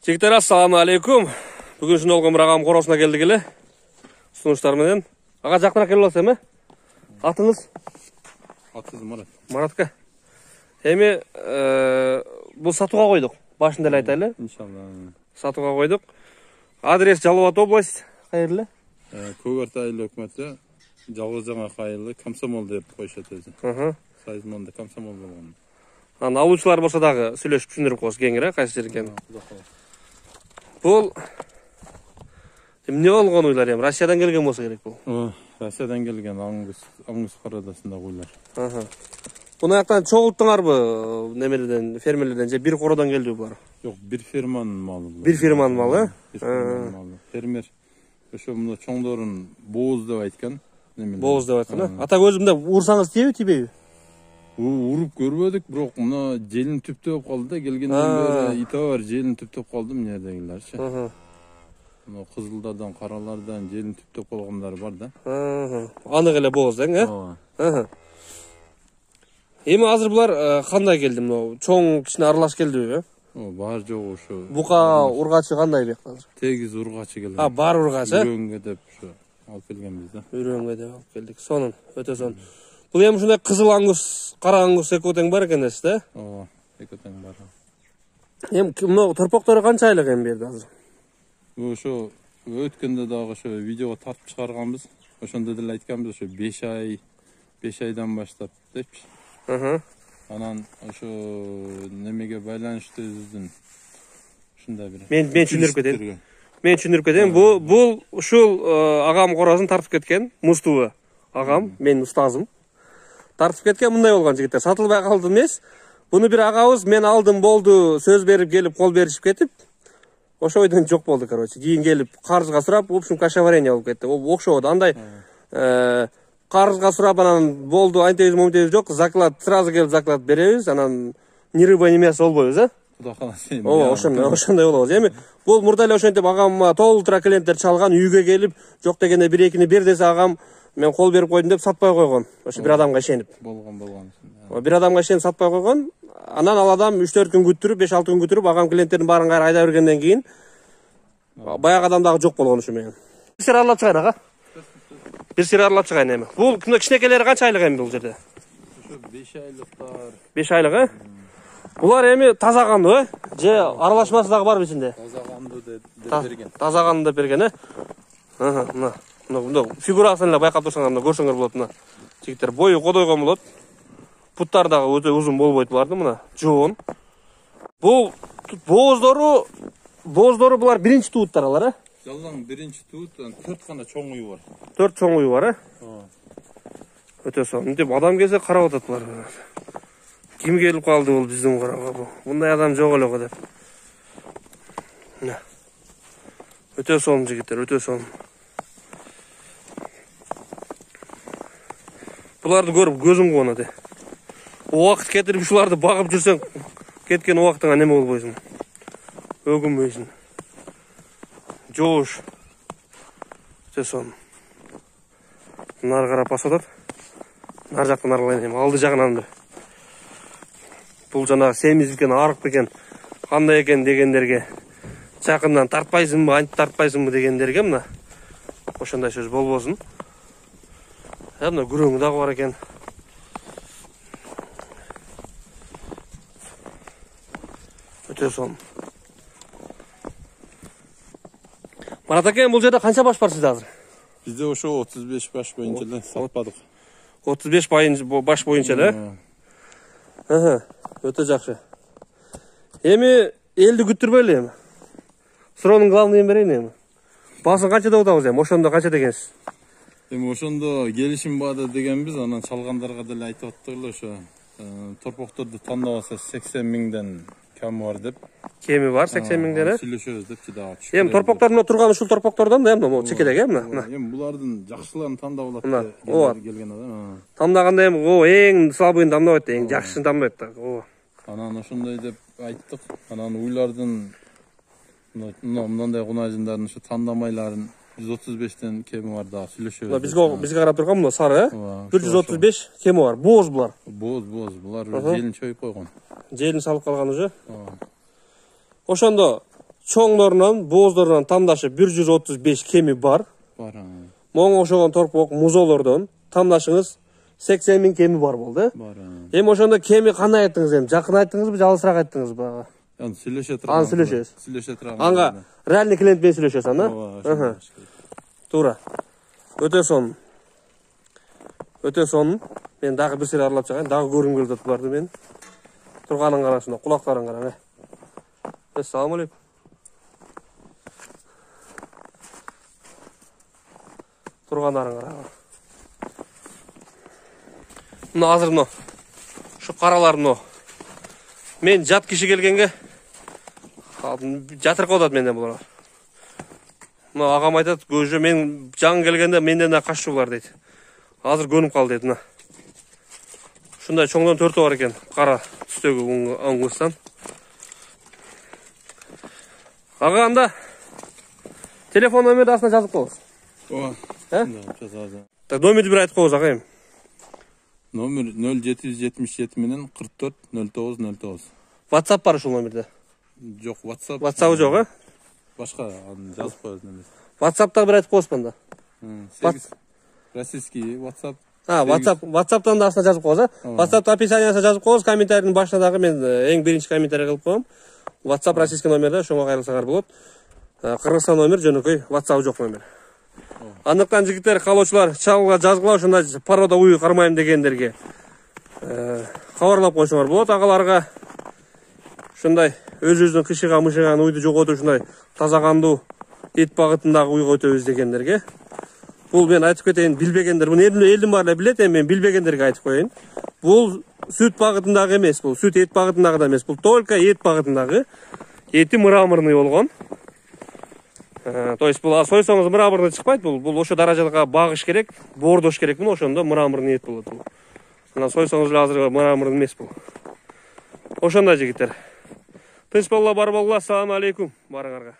Жігіттер, ассаламу алейкум. Бүгін үшін олған бір ағам қорасына келдік еле. Ұсыныштарменен. Аға жақынырақ келіп аласыз, Атыңыз? Атыңыз Марат. Маратка. Эми бұл сатуға қойдық. Башында эле айтайлы. Иншалла. Сатуға қойдық. Адрес Жалал Абад область. Қайырлы? Көкарта айыл өкмөтү Жалгыз Жаңа айылы Комсомол деп коюшат өзү. Сайзмонда Комсомол болгон. Аны алуучулар болсо дагы сүйлөшүп түшүндүрүп коебуз кеңири, кайсы жер экенин. Бул эмне болгон уйлар эми? Россиядан келген болсо керек бул. Россиядан келген Аңгус Карадасында уйлар. Буну жактан чогулттуңарбы немелерден, фермерлерден же бир короодон келди булар? Жок, бир ферманын малы. Бир ферманын малы? Фермер ошо мына чоңдорун бооз деп айткан. Бооз деп айткан. Ата көзүмдө урсаңыз тийби, тийбейби? Уруп көрбөдүк, бирок мына желин түптөп калды да, келгенден бери итабар желин түптөп калды мынедегилерчи. Мына кызылдардан, каралардан желин түптөп калгандар бар да. Аны эле бооз дең, Эми азыр булар кандай келди? Мына чоң кичине аралаш келдиби? Бар жок ошо. Бука ургачы кандай бек азыр? Тегиз ургачы келди. Бар ургачы? Үрөнгө деп ошо алып келгенбиз да. Үрөнгө деп алып келдик. Сонун, өтө сонун. Бул эми ушундай кызыл аңгус, кара аңгус экөө тең бар экен эсте, Ооба, экөө тең бар. Эми мына торпоктору канча айлык эми берди азыр? Ошо өткөндө дагы ошо видеого тартып чыгарганбыз. Ошондо деле айтканбыз, ошо 5 айдан баштап депчи. Анан ошо немеге байланыштуу өзүнүн ушундай бир. Мен түшүндүрүп кетейин. Бул ушул агам короозун тартып кеткен, Мустуба агам, менин устазым. Тартып кеткен мындай болгон жигиттер, сатылбай калды эмес. Буну бир агабыз мен алдым болду, сөз берип келип кол беришип кетип, ошо ойдон жок болду, короче. Кийин келип карызга сурап, в общем, кашаварение болуп кетти. Окшободу. Андай карызга сурап анан болду, антебиз момтебиз жок, заклад сразу келип заклад беребиз, анан ни рыба ни мясо болбойбуз, Куда каласы. Ошондой болобуз. Эми бул мурда эле ошентип агам толтура клиенттер чалган, үйгө келип, жок дегенде бир экини бер десе агам мен кол берип койдум деп сатпай койгон. Ошо бир адамга ишенип. Болгон. Бир адамга ишенип сатпай койгон. Анан ал адам 3-4 күн күттүрүп, 5-6 күн күттүрүп, агам клиенттердин баарын кайра айда бергенден кийин баягы адам дагы жок болгон ушу менен. Бир сер аралап чыгайын ага. Бир сер аралап чыгайын эми. Бул кичинекелери канча айлык эми бул жерде? Ошо 5 айлыктар. 5 айлык, Булар эми таза кандуу, Же аралашмасы дагы барбы ичинде? Таза кандуу деп берген. Таза кандуу деп берген, Мына фигурасын эле байкап турсаңар, мына көрсөңөр болот, мына. Жигиттер бою кодойгон болот. Буттар дагы өтө узун болбойт булардын, мына. Жоон. Бул бооздору булар биринчи тууттар алар, Жалаң биринчи туут, 4 гана чоң үй бар. 4 чоң үй бар, Өтө сонун. Деп адам келсе карап атат булар. Ким келип калды бул биздин карага бул? Мындай адам жок эле го деп. Өтө сонун жигиттер, өтө сонун. Буларды көрүп көзүм кубанат. Убакыт кетирип ушуларды багып жүрсөң, кеткен убактыңа неме болбойсуң. Өгүнбөйсүң. Жоош. Өтө сонун. Нары карап басып атат. Нар жактан аралайын эми, алды жагынан бир. Бул жана семиз экен, арык экен, кандай экен дегендерге жакындан тартпайсыңбы, антип тартпайсыңбы дегендерге мына ошондой сөз болбосун. Мына күрөңү дагы бар экен. Өтө сонун. Марат аке, бул жерде канча баш бар сизде азыр? Бизде ошо 35 баш боюнча эле сатпадык. 35 баш боюнча эле? Өтө жакшы. Эми элди күттүрбөйлү эми. Суроонун главныйын берейин эми. Баасын канча деп атабыз эми? Ошондо канча дегенсиз? Эми ошондо келишим баада дегенбиз, анан чалгандарга деле айтып аттык эле ошо. Торпокторду тандабаса 80 миңден кеми бар деп. Кеми бар 80 миңден, Сүйлөшөбүз депчи дагы. Эми торпоктордун турган ушул торпоктордон да эми чекедеги мына. Эми булардын жакшыларын тандап алат келген адам. Тандаганда эми эң слабыйын тандабайт, эң жакшысын тандабайт да. Анан ошондой деп айттык. Анан уйлардын мындай кунажындардын ушу тандамайларын 135тен кеми бар да, сүйлөшөбүз. Бизге карап турган мына сары, 135 кеми бар. Бооз булар. Бооз, булар желин чөйүп койгон. Желин салып калган уже. Ошондо чоңдорунан, бооздорунан тамдашып 135 кеми бар. Бар. Моң ошогон торпок музолордон тамдашыңыз 80 000 кеми бар болду. Бар. Эми ошондо кеми кандай айттыңыз эми? Жакын айттыңызбы, жалысыраак айттыңызбы? Аны сүйлөшө турган. Аны сүйлөшөбүз. Сүйлөшө турган. Анга реальный клиент менен сүйлөшөсүң, да? Туура. Өтө сонун. Өтө сонун. Мен дагы бир сер аралап чыгайын, дагы көргүм келип атат буларды мен. Турганын карашына, кулактарын караңа. Ассаламу алейкум. Турганларын караңа. Мына азыр мына ушу каралар мына. Мен жат киши келгенге жатыркап атат менден булар. Мына агам айтат, көжө мен жаңы келгенде менден да каччу булар дейт. Азыр көнүп калды дейт мына. Ушундай чоңдон 4 бар экен, кара түстөгү аңгустан. Ага, анда телефон номерди астына жазып коебуз. Ооба. Жазабыз. Так, номерди бир айтып коебуз ага эми. Номер 0777 менен 44 09 09. WhatsApp бар ушул номерде. Жок, WhatsApp. WhatsApp жок, а? Башка аны жазып коебуз немес. WhatsApp'та бир айтып коебуз анда. 8 российский WhatsApp. WhatsApp'тан да астына жазып коебуз, а? WhatsApp'та описаниясына жазып коебуз, комментарийдин башына дагы мен эң биринчи комментарий кылып коем. WhatsApp российский номерде, ошого кайрылсаңар болот. Кыргызстан номер жөнөкөй, WhatsApp жок номер. Андыктан жигиттер, каалоочулар, чалга жазгыла ушундай порода уй кармайм дегендерге кабарлап койсоңор болот. Агаларга ушундай өзүбүздүн кышыга-мышыган уйду жоготуп ушундай таза кандуу эт багытындагы уйга өтөбүз дегендерге. Бул мен айтып кетейин, билбегендер, муну элдин баары билет, эми мен билбегендерге айтып коеюн. Бул сүт багытындагы эмес, бул сүт эт багытындагы да эмес, бул только эт багытындагы. Эти мраморный болгон. То есть бул сойсоңуз мраморный чыкпайт, бул ошо даражага багыш керек, боордош керек, мына ошондо мраморный эт болот бул. Анан сойсоңуз эле азыр мраморный эмес бул. Ошондой жигиттер. Тынч болгула, бар болгула. Ассаламу алейкум барыңарга.